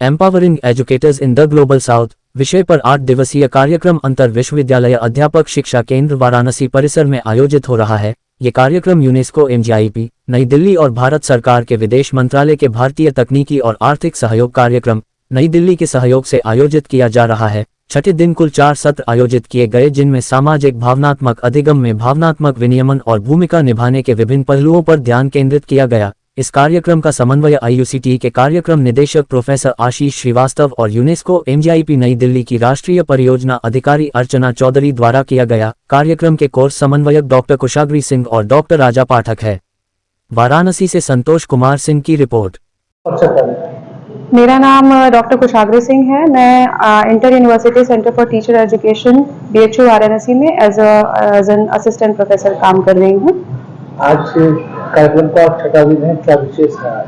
Empowering educators in the global south विषय पर 8 दिवसीय कार्यक्रम अंतर विश्वविद्यालय अध्यापक शिक्षा केंद्र वाराणसी परिसर में आयोजित हो रहा है। ये कार्यक्रम यूनेस्को MGIP नई दिल्ली और भारत सरकार के विदेश मंत्रालय के भारतीय तकनीकी और आर्थिक सहयोग कार्यक्रम नई दिल्ली के सहयोग से आयोजित किया जा रहा है। छठे दिन कुल 4 सत्र आयोजित किए गए, जिनमें सामाजिक भावनात्मक अधिगम में भावनात्मक विनियमन और भूमिका निभाने के विभिन्न पहलुओं पर ध्यान केंद्रित किया गया। इस कार्यक्रम का समन्वय IUCT के कार्यक्रम निदेशक प्रोफेसर आशीष श्रीवास्तव और यूनेस्को MGIP नई दिल्ली की राष्ट्रीय परियोजना अधिकारी अर्चना चौधरी द्वारा किया गया। कार्यक्रम के कोर्स समन्वयक डॉक्टर कुशाग्री सिंह और डॉक्टर राजा पाठक है। वाराणसी से संतोष कुमार सिंह की रिपोर्ट। मेरा नाम डॉक्टर कुशाग्री सिंह है। मैं inter university centre for teacher education BHU Varanasi में एज एन असिस्टेंट प्रोफेसर काम कर रही हूँ। आज कार्यक्रम का छठा दिन है, क्या विशेष है आज?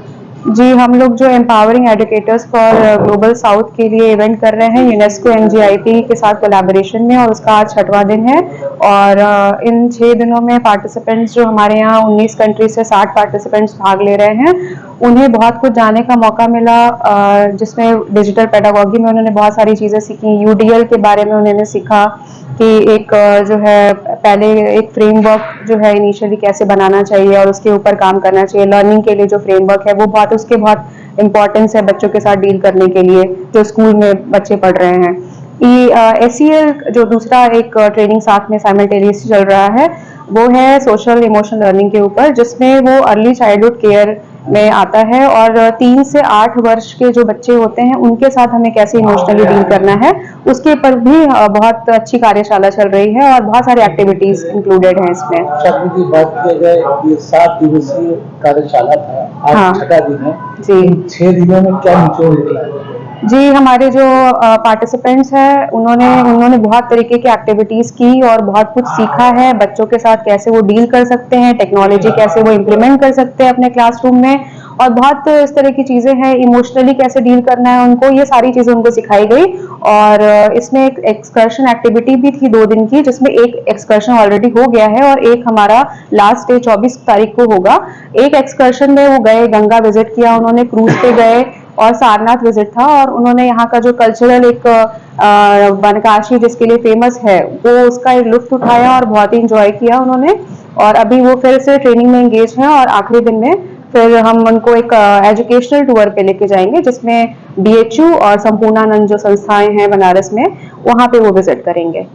जी, हम लोग जो empowering educators for global south के लिए इवेंट कर रहे हैं यूनेस्को MGIP के साथ कोलैबोरेशन में, और उसका आज छठवां दिन है। और इन 6 दिनों में पार्टिसिपेंट्स जो हमारे यहाँ 19 कंट्रीज से 60 पार्टिसिपेंट्स भाग ले रहे हैं, उन्हें बहुत कुछ जानने का मौका मिला, जिसमें डिजिटल पेडागॉजी में उन्होंने बहुत सारी चीज़ें सीखी। UDL के बारे में उन्होंने सीखा कि एक जो है पहले एक फ्रेमवर्क जो है इनिशियली कैसे बनाना चाहिए और उसके ऊपर काम करना चाहिए। लर्निंग के लिए जो फ्रेमवर्क है वो उसके बहुत इंपॉर्टेंस है बच्चों के साथ डील करने के लिए जो स्कूल में बच्चे पढ़ रहे हैं। SEL जो दूसरा एक ट्रेनिंग साथ में साइमल्टेनियसली चल रहा है, वो है सोशल इमोशनल लर्निंग के ऊपर, जिसमें वो अर्ली चाइल्डहुड केयर में आता है और 3 से 8 वर्ष के जो बच्चे होते हैं उनके साथ हमें कैसे इमोशनली डील करना है, उसके ऊपर भी बहुत अच्छी कार्यशाला चल रही है और बहुत सारी एक्टिविटीज इंक्लूडेड हैं इसमें। छठ की बात की जाए, ये 7 दिवसीय कार्यशाला था, आज हाँ, छठा दिन है जी। 6 दिनों में क्या निचोड़ निकला है? जी, हमारे जो पार्टिसिपेंट्स हैं उन्होंने बहुत तरीके की एक्टिविटीज़ की और बहुत कुछ सीखा है। बच्चों के साथ कैसे वो डील कर सकते हैं, टेक्नोलॉजी कैसे वो इम्प्लीमेंट कर सकते हैं अपने क्लासरूम में, और बहुत इस तरह की चीज़ें हैं। इमोशनली कैसे डील करना है उनको, ये सारी चीज़ें उनको सिखाई गई। और इसमें एक एक्सकर्शन एक्टिविटी भी थी 2 दिन की, जिसमें एक एक्सकर्शन ऑलरेडी हो गया है और एक हमारा लास्ट डे 24 तारीख को होगा। एक एक्सकर्शन में वो गए, गंगा विजिट किया उन्होंने, क्रूज पे गए और सारनाथ विजिट था, और उन्होंने यहाँ का जो कल्चरल एक बनकाशी जिसके लिए फेमस है, वो उसका एक लुत्फ उठाया और बहुत ही इंजॉय किया उन्होंने। और अभी वो फिर से ट्रेनिंग में एंगेज हैं और आखिरी दिन में फिर हम उनको एक एजुकेशनल टूर पे लेके जाएंगे, जिसमें BHU और संपूर्णानंद जो संस्थाएं हैं बनारस में, वहाँ पे वो विजिट करेंगे।